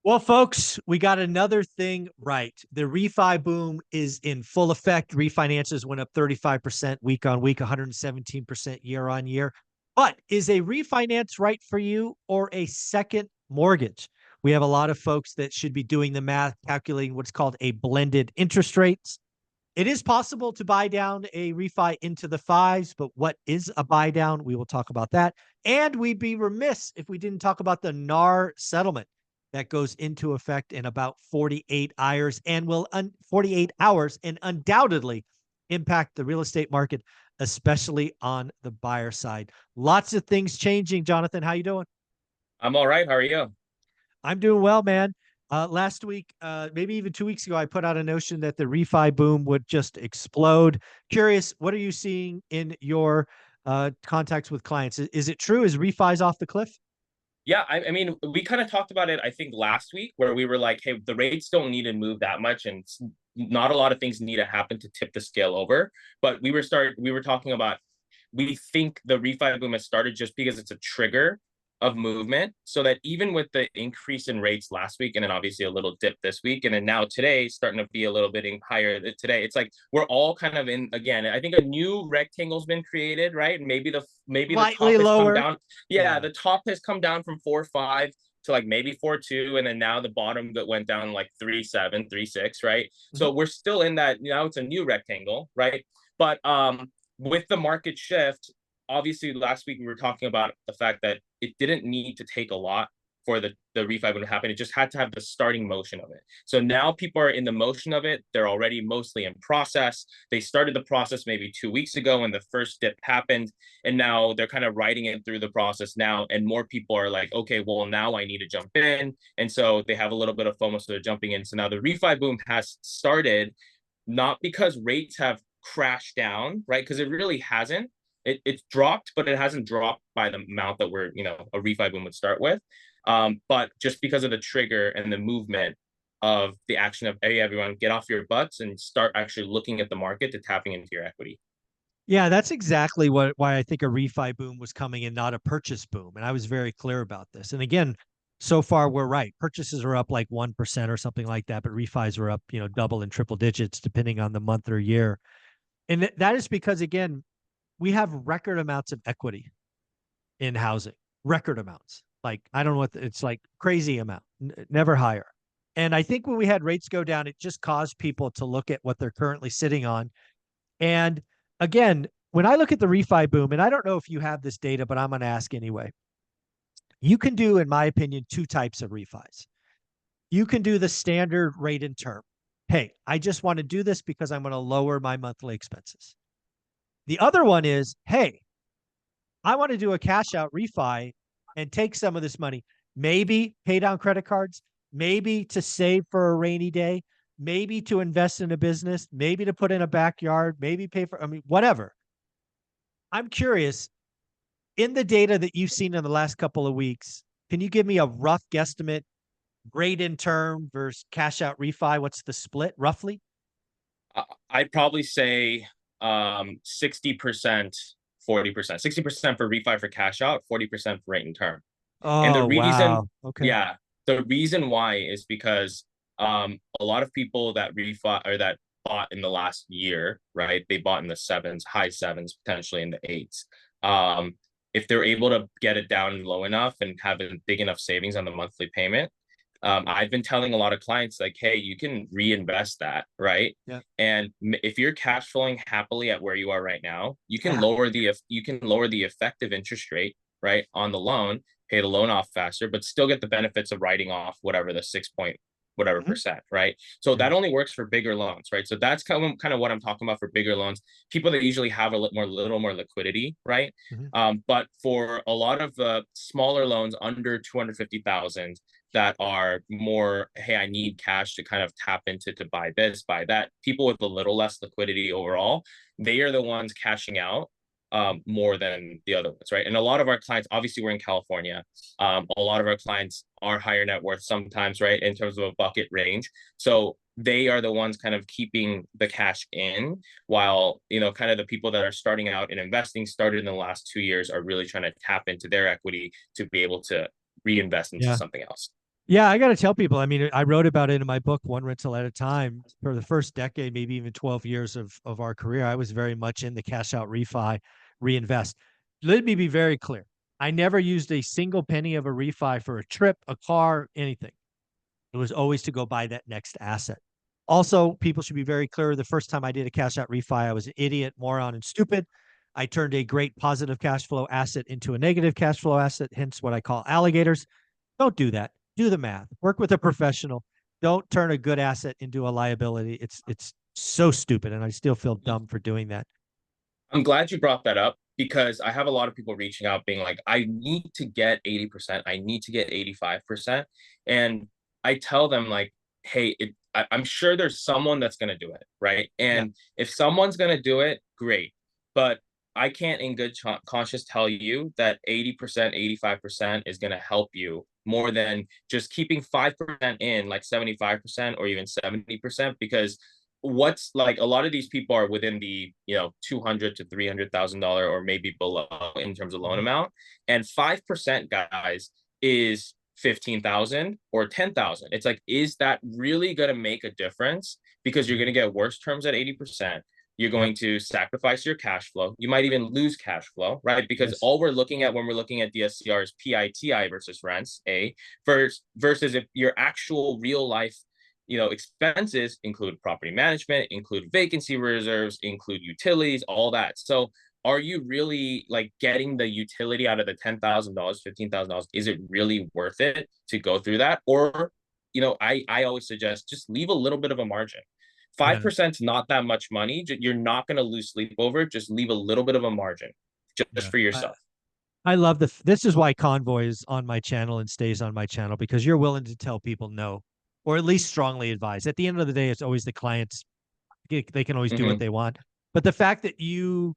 Well, folks, we got another thing right. The refi boom is in full effect. Refinances went up 35% week on week, 117% year on year. But is a refinance right for you or a second mortgage? We have a lot of folks that should be doing the math, calculating what's called a blended interest rates. It is possible to buy down a refi into the fives, but what is a buy down? We will talk about that. And we'd be remiss if we didn't talk about the NAR settlement that goes into effect in about 48 hours and will 48 hours and undoubtedly impact the real estate market, especially on the buyer side. Lots of things changing. Jonathan, how you doing? I'm all right. How are you? I'm doing well, man. Last week, maybe even 2 weeks ago, I put out a notion that the refi boom would just explode. Curious, what are you seeing in your contacts with clients? Is it true? Is refis off the cliff? Yeah, I mean, we kind of talked about it, I think, last week, where we were like, hey, the rates don't need to move that much, and not a lot of things need to happen to tip the scale over. But we were talking about we think the refi boom has started just because it's a trigger of movement, so that even with the increase in rates last week and then obviously a little dip this week and then now today starting to be a little bit higher today, it's like we're all kind of in again. I think a new rectangle's been created, right? Maybe the top Slightly has come lower. down. Yeah, Yeah. the top has come down from 4.5 to like maybe 4.2, and then now the bottom that went down like 3.7, 3.6, right? Mhm. So we're still in that. Now it's a new rectangle, right? But with the market shift, obviously last week we were talking about the fact that it didn't need to take a lot for the refi to happen. It just had to have the starting motion of it. So now people are in the motion of it. They're already mostly in process. They started the process maybe 2 weeks ago when the first dip happened. And now they're kind of riding it through the process now. And more people are like, okay, well, now I need to jump in. And so they have a little bit of FOMO, so they're jumping in. So now the refi boom has started, not because rates have crashed down, right? Because it really hasn't. It's dropped, but it hasn't dropped by the amount that we're, a refi boom would start with. But just because of the trigger and the movement of the action of, hey, everyone, get off your butts and start actually looking at the market to tapping into your equity. Yeah, that's exactly why I think a refi boom was coming and not a purchase boom. And I was very clear about this. And again, so far we're right. Purchases are up like 1% or something like that, but refis are up, double and triple digits depending on the month or year. And that is because again, we have record amounts of equity in housing, record amounts. Like I don't know what it's like crazy amount, never higher. And I think when we had rates go down, it just caused people to look at what they're currently sitting on. And again, when I look at the refi boom, and I don't know if you have this data, but I'm going to ask anyway. You can do, in my opinion, two types of refis. You can do the standard rate and term. Hey, I just want to do this because I'm going to lower my monthly expenses. The other one is, hey, I want to do a cash out refi and take some of this money, maybe pay down credit cards, maybe to save for a rainy day, maybe to invest in a business, maybe to put in a backyard, maybe pay for, whatever. I'm curious, in the data that you've seen in the last couple of weeks, can you give me a rough guesstimate, rate in term versus cash out refi? What's the split roughly? I'd probably say 60%, 40%. 60% for refi for cash out, 40% for rate and term. And the Oh, reason, wow. Okay. yeah, the reason why is because a lot of people that refi or that bought in the last year, right? They bought in the sevens, high sevens, potentially in the eights. If they're able to get it down low enough and have a big enough savings on the monthly payment, I've been telling a lot of clients like, hey, you can reinvest that, right? Yeah. And if you're cash flowing happily at where you are right now, Yeah. you can lower the effective interest rate, right, on the loan, pay the loan off faster, but still get the benefits of writing off whatever the 6 point whatever Mhm. percent, right? So Yeah. that only works for bigger loans, right? So that's kind of what I'm talking about for bigger loans, people that usually have a little more liquidity, right? Mhm. But for a lot of smaller loans under 250,000 that are more, hey, I need cash to kind of tap into to buy this, buy that. People with a little less liquidity overall, they are the ones cashing out more than the other ones, right? And a lot of our clients, obviously, we're in California. A lot of our clients are higher net worth sometimes, right, in terms of a bucket range. So they are the ones kind of keeping the cash in, while kind of the people that are starting out and investing started in the last 2 years are really trying to tap into their equity to be able to reinvest into Yeah. something else. Yeah, I got to tell people. I mean, I wrote about it in my book, One Rental at a Time. For the first decade, maybe even 12 years of our career, I was very much in the cash out refi, reinvest. Let me be very clear. I never used a single penny of a refi for a trip, a car, anything. It was always to go buy that next asset. Also, people should be very clear. The first time I did a cash out refi, I was an idiot, moron, and stupid. I turned a great positive cash flow asset into a negative cash flow asset, hence what I call alligators. Don't do that. Do the math. Work with a professional. Don't turn a good asset into a liability. It's so stupid, and I still feel dumb for doing that. I'm glad you brought that up because I have a lot of people reaching out being like, I need to get 80%. I need to get 85%. And I tell them like, hey, I'm sure there's someone that's going to do it. Right. Yeah, And if someone's going to do it, great. But I can't in good conscience tell you that 80%, 85% is going to help you more than just keeping 5% in like 75% or even 70% because what's like a lot of these people are within the 200 to $300,000 or maybe below in terms of loan mhm, amount, and 5% guys is 15,000 or 10,000. It's like, is that really going to make a difference? Because you're going mhm. to get worse terms at 80%. You're Yep. going to sacrifice your cash flow. You might even lose cash flow, right? Because Yes. all we're looking at when we're looking at DSCR is PITI versus rents, versus if your actual real life expenses include property management, include vacancy reserves, include utilities, all that. So are you really like getting the utility out of the $10,000, $15,000? Is it really worth it to go through that? Or, I always suggest just leave a little bit of a margin. Yeah. 5% is not that much money. You're not going to lose sleep over it. Just leave a little bit of a margin just Yeah. for I, yourself. I love this is why Convoy is on my channel and stays on my channel because you're willing to tell people no, or at least strongly advise. At the end of the day, it's always the clients. They can always do what Mm-hmm. they want. But the fact that you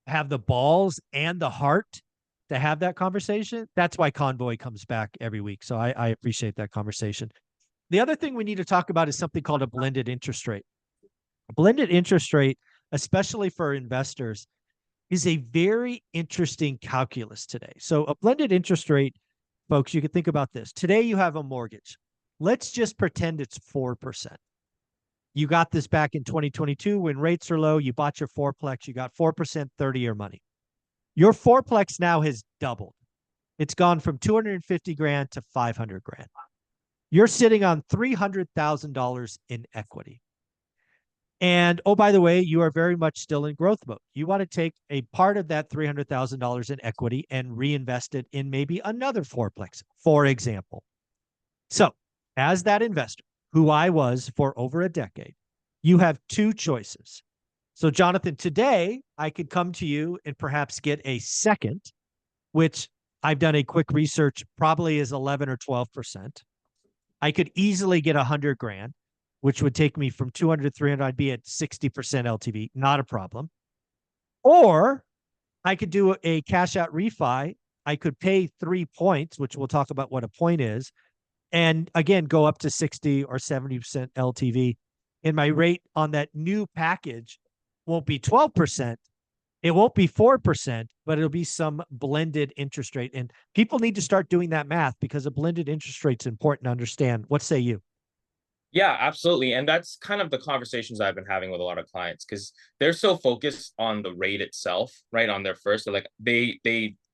have the balls and the heart to have that conversation, that's why Convoy comes back every week. So I appreciate that conversation. The other thing we need to talk about is something called a blended interest rate. A blended interest rate, especially for investors, is a very interesting calculus today. So a blended interest rate, folks, you can think about this. Today you have a mortgage. Let's just pretend it's 4%. You got this back in 2022 when rates are low. You bought your fourplex. You got 4% 30-year money. Your fourplex now has doubled. It's gone from 250 grand to 500 grand. You're sitting on $300,000 in equity. And oh, by the way, you are very much still in growth mode. You want to take a part of that $300,000 in equity and reinvest it in maybe another fourplex, for example. So, as that investor, who I was for over a decade, you have two choices. So, Jonathan, today I could come to you and perhaps get a second, which I've done a quick research, probably is 11 or 12%. I could easily get 100 grand, which would take me from 200 to 300. I'd be at 60% LTV, not a problem. Or I could do a cash out refi. I could pay 3 points, which we'll talk about what a point is, and again, go up to 60 or 70% LTV. And my rate on that new package won't be 12%. It won't be 4%, but it'll be some blended interest rate. And people need to start doing that math because a blended interest rate is important to understand. What say you? Yeah, absolutely. And that's kind of the conversations I've been having with a lot of clients because they're so focused on the rate itself, right? On their first, they're like they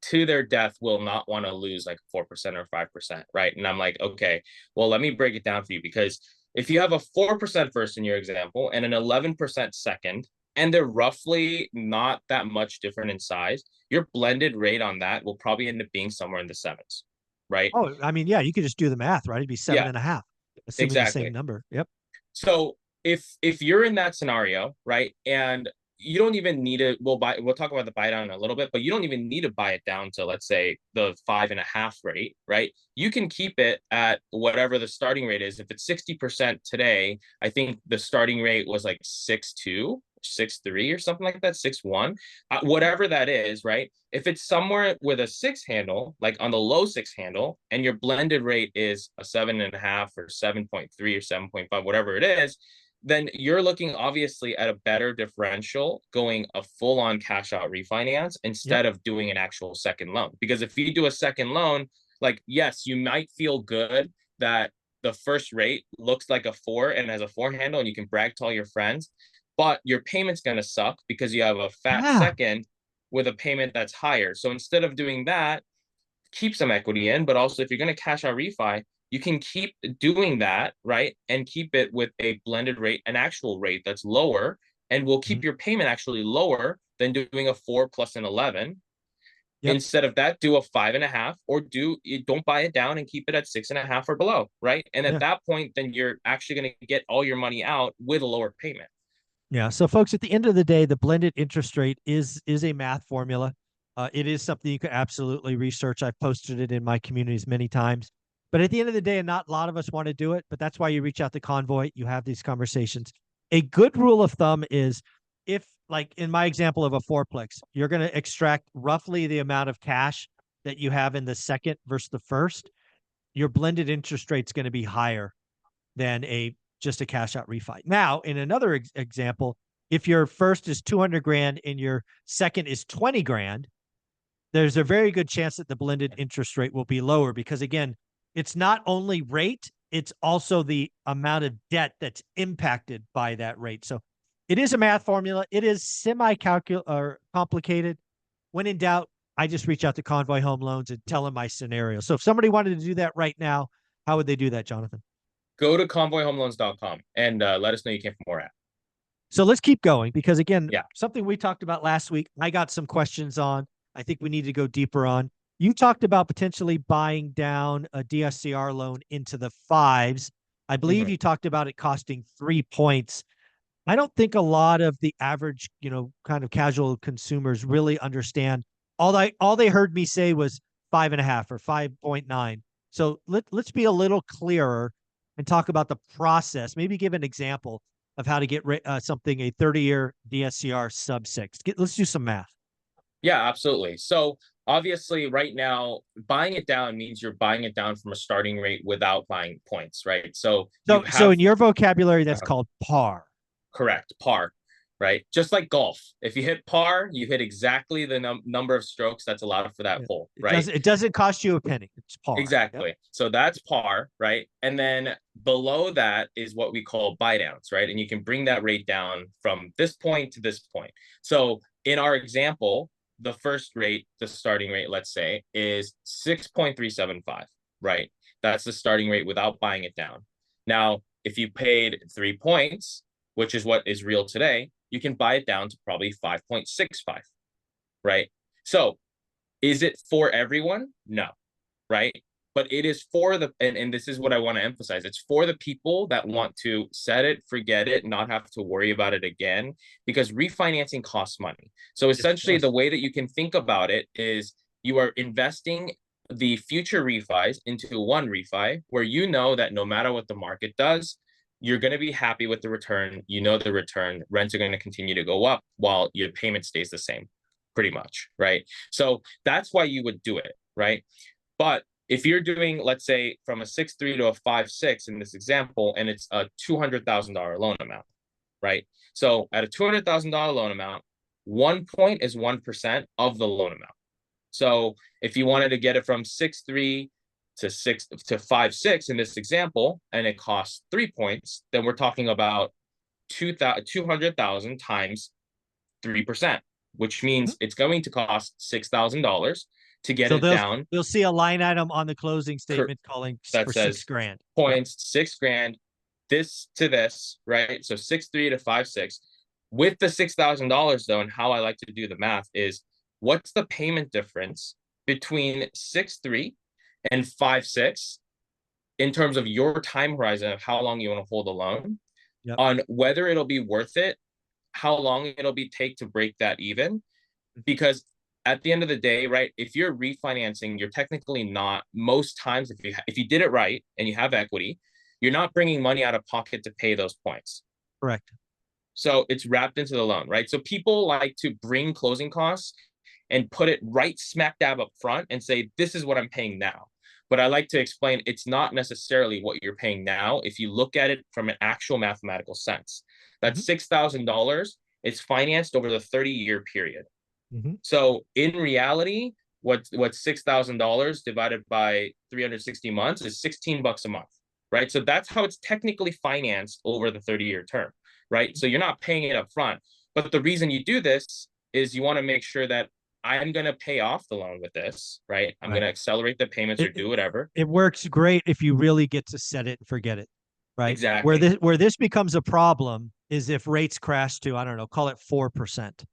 to their death will not want to lose like 4% or 5%, right? And I'm like, okay, well, let me break it down for you because if you have a 4% first in your example and an 11% second, and they're roughly not that much different in size, your blended rate on that will probably end up being somewhere in the sevens, right? Oh, I mean, yeah, you could just do the math, right? It'd be seven Yeah, and a half, assuming the same exactly. number. Yep. So if you're in that scenario, right, and you don't even need it, we'll talk about the buy down in a little bit, but you don't even need to buy it down to let's say the 5.5 rate, right? You can keep it at whatever the starting rate is. If it's 60% today, I think the starting rate was like 6.2, 6.3 or something like that, 6.1, whatever that is, right? If it's somewhere with a six handle, like on the low six handle, and your blended rate is a 7.5 or 7.3 or 7.5, whatever it is, then you're looking obviously at a better differential going a full on cash out refinance Yep. instead of doing an actual second loan. Because if you do a second loan, Like, yes, you might feel good that the first rate looks like a 4 and has a 4 handle and you can brag to all your friends, but your payment's going to suck because you have a fat Yeah. second with a payment that's higher. So instead of doing that, keep some equity in, but also if you're going to cash out refi, you can keep doing that, right? And keep it with a blended rate, an actual rate that's lower, and will keep Mhm. your payment actually lower than doing a 4 plus an 11. Yep. Instead of that, do a 5.5, or don't buy it down and keep it at 6.5 or below, right? And at Yeah. that point, then you're actually going to get all your money out with a lower payment. Yeah. So, folks, at the end of the day, the blended interest rate is a math formula. It is something you could absolutely research. I've posted it in my communities many times. But at the end of the day, not a lot of us want to do it. But that's why you reach out to Convoy. You have these conversations. A good rule of thumb is, if, like in my example of a fourplex, you're going to extract roughly the amount of cash that you have in the second versus the first, your blended interest rate is going to be higher than a just a cash out refi. Now, in another example, if your first is 200 grand and your second is 20 grand, there's a very good chance that the blended interest rate will be lower, because again, it's not only rate, it's also the amount of debt that's impacted by that rate. So it is a math formula. It is semi-calcul or complicated. When in doubt, I just reach out to Convoy Home Loans and tell them my scenario. So if somebody wanted to do that right now, how would they do that, Jonathan? Go to convoyhomeloans.com and let us know you came from more at. So let's keep going, because again, Yeah. something we talked about last week, I got some questions on. I think we need to go deeper on. You talked about potentially buying down a DSCR loan into the fives. I believe Mm-hmm. you talked about it costing 3 points. I don't think a lot of the average, kind of casual consumers really understand. All they heard me say was 5.5 or 5.9. So let's be a little clearer and talk about the process. Maybe give an example of how to get something, a 30-year DSCR sub six. Let's do some math. Yeah, absolutely. So obviously, right now, buying it down means you're buying it down from a starting rate without buying points, right? So you So have in your vocabulary, that's uh, called par. correct par, right? Just like golf, if you hit par, you hit exactly the number of strokes that's allowed for that Yeah. hole, It right? does. It doesn't cost you a penny. It's par. Yep. Exactly. So that's par, right? And then below that is what we call buy downs, right? And you can bring that rate down from this point to this point. So in our example, the first rate, the starting rate, let's say, is 6.375, right? That's the starting rate without buying it down. Now, if you paid 3 points, which is what is real today, you can buy it down to probably 5.65, right? So is it for everyone? No, right? But it is for and this is what I want to emphasize. It's for the people that want to set it, forget it, not have to worry about it again, because refinancing costs money. So Yes, it essentially, the does. way that you can think about it is you are investing the future refis into one refi where you know that no matter what the market does, you're going to be happy with the return. You know the return, rents are going to continue to go up while your payment stays the same, pretty much, right? So that's why you would do it, right? But if you're doing, let's say, from a 6.3 to a 5.6 in this example, and it's a $200,000 loan amount, right? So at a $200,000 loan amount, 1 point is 1% of the loan amount. So if you wanted to get it from 6.3 to 5.6 in this example, and it costs 3 points, then we're talking about 200,000 times 3%, which Mhm. means it's going to cost $6,000 to get So it down. they'll see a line item on the closing statement calling That for 6 says grand. Yep. points, 6 grand, this to this, right? So 6.3 to 5.6. With the $6,000 though, and how I like to do the math is what's the payment difference between 6.3 and 5.6 in terms of your time horizon of how long you want to hold a loan, Yep. on whether it'll be worth it, how long it'll be take to break that even. Because at the end of the day, right, if you're refinancing, you're technically not, most times if you did it right and you have equity, you're not bringing money out of pocket to pay those points. Correct. So it's wrapped into the loan, right? So people like to bring closing costs and put it right smack dab up front and say, this is what I'm paying now. But I like to explain it's not necessarily what you're paying now if you look at it from an actual mathematical sense. That Mhm. $6,000 is financed over the 30-year period. Mhm. So in reality, what's $6,000 divided by 360 months is $16 a month, right? So that's how it's technically financed over the 30-year term, right? So you're not paying it up front. But the reason you do this is you want to make sure that I'm going to pay off the loan with this, right? I'm going to accelerate the payments or do whatever. It works great if you really get to set it and forget it, right? Exactly. Where this becomes a problem is if rates crash to, I don't know, call it 4%,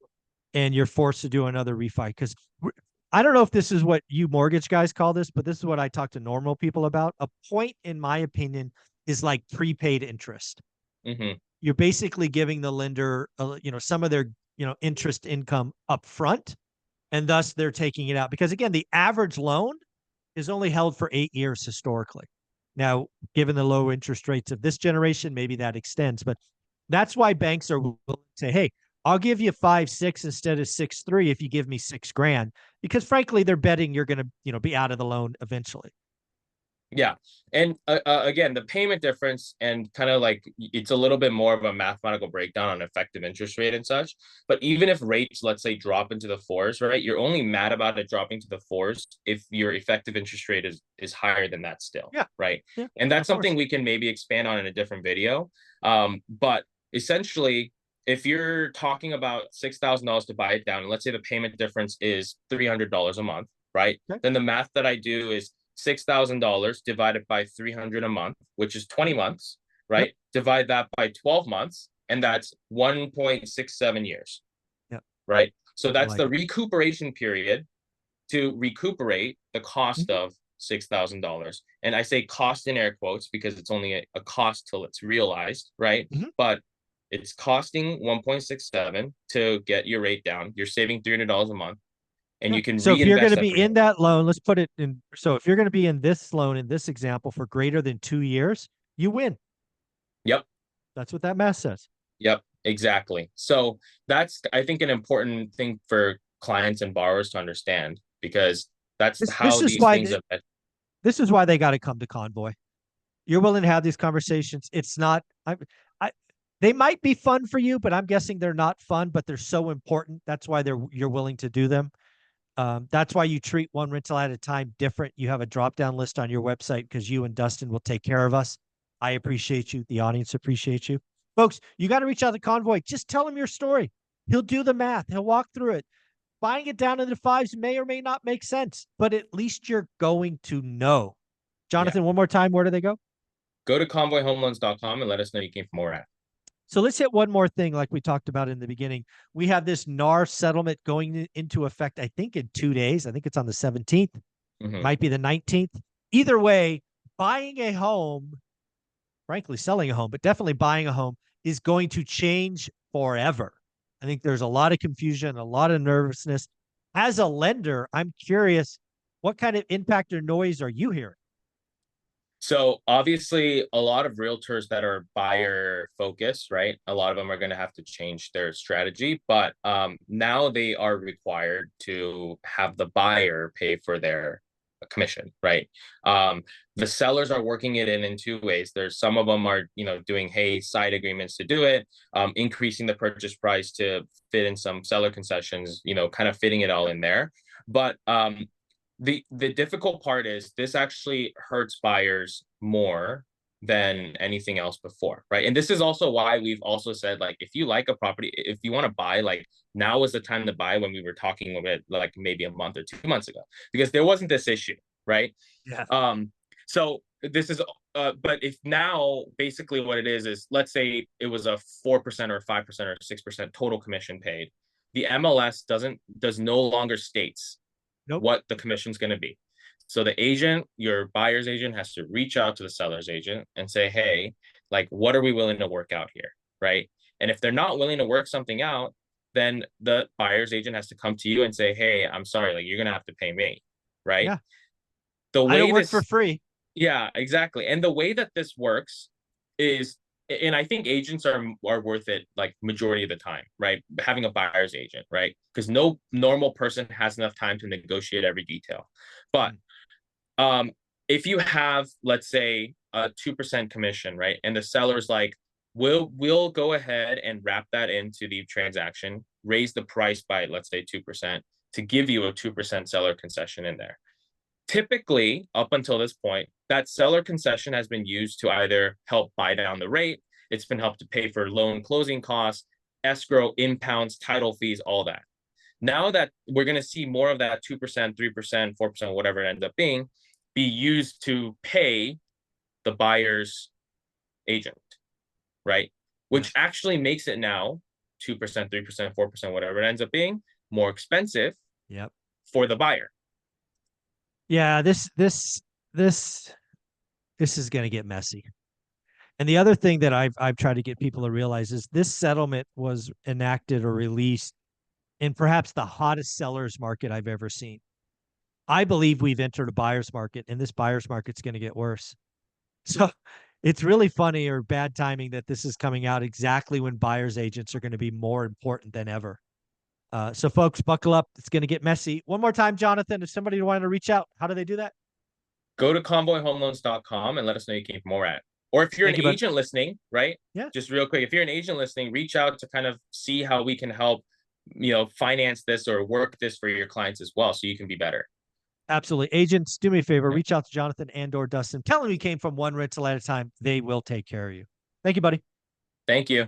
and you're forced to do another refi. Because I don't know if this is what you mortgage guys call this, but this is what I talk to normal people about. A point, in my opinion, is like prepaid interest. Mm-hmm. You're basically giving the lender, some of their, interest income up front, and thus they're taking it out. Because again, the average loan is only held for 8 years historically. Now, given the low interest rates of this generation, maybe that extends, but that's why banks are willing to say, hey, I'll give you 5.6 instead of 6.3 if you give me $6,000, because frankly, they're betting you're going to, be out of the loan eventually. Yeah. And again, the payment difference and kind of like it's a little bit more of a mathematical breakdown on effective interest rate and such. But even if rates, let's say, drop into the fours, right? You're only mad about it dropping to the fours if your effective interest rate is higher than that still. Yeah. Right. Yeah, and that's something we can maybe expand on in a different video. But essentially, if you're talking about $6,000 to buy it down, and let's say the payment difference is $300 a month, right? Okay. Then the math that I do is $6,000 divided by 300 a month, which is 20 months, right? Yep. Divide that by 12 months, and that's 1.67 years. Yep. Right. So that's the recuperation period to recuperate the cost of $6,000. And I say cost in air quotes because it's only a cost till it's realized, right? But it's costing 1.67 to get your rate down. You're saving $300 a month. And you can so if you're going to be in $300. that loan, let's put it in. So if you're going to be in this loan, in this example, for greater than 2 years, you win. Yep. That's what that math says. Yep, exactly. So that's, I think, an important thing for clients and borrowers to understand, because that's how these things affect. This is why they got to come to Convoy. You're willing to have these conversations. It's not, they might be fun for you, but I'm guessing they're not fun, but they're so important. That's why you're willing to do them. That's why you treat one rental at a time different. You have a drop-down list on your website because you and Dustin will take care of us. I appreciate you. The audience appreciates you. Folks, you got to reach out to Convoy. Just tell him your story. He'll do the math. He'll walk through it. Buying it down in the fives may or may not make sense, but at least you're going to know. Jonathan, one more time, where do they go? Go to convoyhomeloans.com and let us know you came from where at. So let's hit one more thing, like we talked about in the beginning. We have this NAR settlement going into effect, I think, in 2 days. I think it's on the 17th. Might be the 19th. Either way, buying a home, frankly, selling a home, but definitely buying a home is going to change forever. I think there's a lot of confusion, a lot of nervousness. As a lender, I'm curious, what kind of impact or noise are you hearing? So obviously, a lot of realtors that are buyer focused, right? A lot of them are going to have to change their strategy, but now they are required to have the buyer pay for their commission, right? The sellers are working it in 2 ways. There's some of them are, doing, hey, side agreements to do it, increasing the purchase price to fit in some seller concessions, kind of fitting it all in there. But the difficult part is this actually hurts buyers more than anything else before, right? And this is also why we've also said, like, if you like a property, if you want to buy, like, now is the time to buy, when we were talking about it, like, maybe a month or 2 months ago, because there wasn't this issue, right? Yeah. So this is, but if now basically what it is let's say it was a 4% or 5% or 6% total commission paid, the MLS does no longer states what the commission's going to be. So the agent, your buyer's agent, has to reach out to the seller's agent and say, hey, like, what are we willing to work out here, right? And if they're not willing to work something out, then the buyer's agent has to come to you and say, hey, I'm sorry, like, you're going to have to pay me, right? Yeah. The way I don't work for free. Yeah, exactly. And the way that this works is, and I think agents are worth it, like, majority of the time, right? Having a buyer's agent, right? Because no normal person has enough time to negotiate every detail. But if you have, let's say, a 2% commission, right? And the seller's like, we'll go ahead and wrap that into the transaction, raise the price by, let's say, 2%, to give you a 2% seller concession in there. Typically, up until this point, that seller concession has been used to either help buy down the rate, it's been helped to pay for loan closing costs, escrow, impounds, title fees, all that. Now that we're going to see more of that 2%, 3%, 4%, whatever it ends up being, be used to pay the buyer's agent, right? Which actually makes it now 2%, 3%, 4%, whatever it ends up being, more expensive Yep. for the buyer. Yeah, this is going to get messy. And the other thing that I've tried to get people to realize is this settlement was enacted or released in perhaps the hottest sellers market I've ever seen. I believe we've entered a buyer's market, and this buyer's market's going to get worse. So it's really funny or bad timing that this is coming out exactly when buyer's agents are going to be more important than ever. So folks, buckle up. It's going to get messy. One more time, Jonathan, if somebody wanted to reach out, how do they do that? Go to convoyhomeloans.com and let us know you came from where we're at. Or if you're Thank an you, bud. agent listening, right? Yeah, Just real quick, if you're an agent listening, reach out to kind of see how we can help, finance this or work this for your clients as well, so you can be better. absolutely. Agents, do me a favor, reach out to Jonathan and or Dustin. Tell them you came from one rental at a time. They will take care of you. Thank you, buddy. Thank you.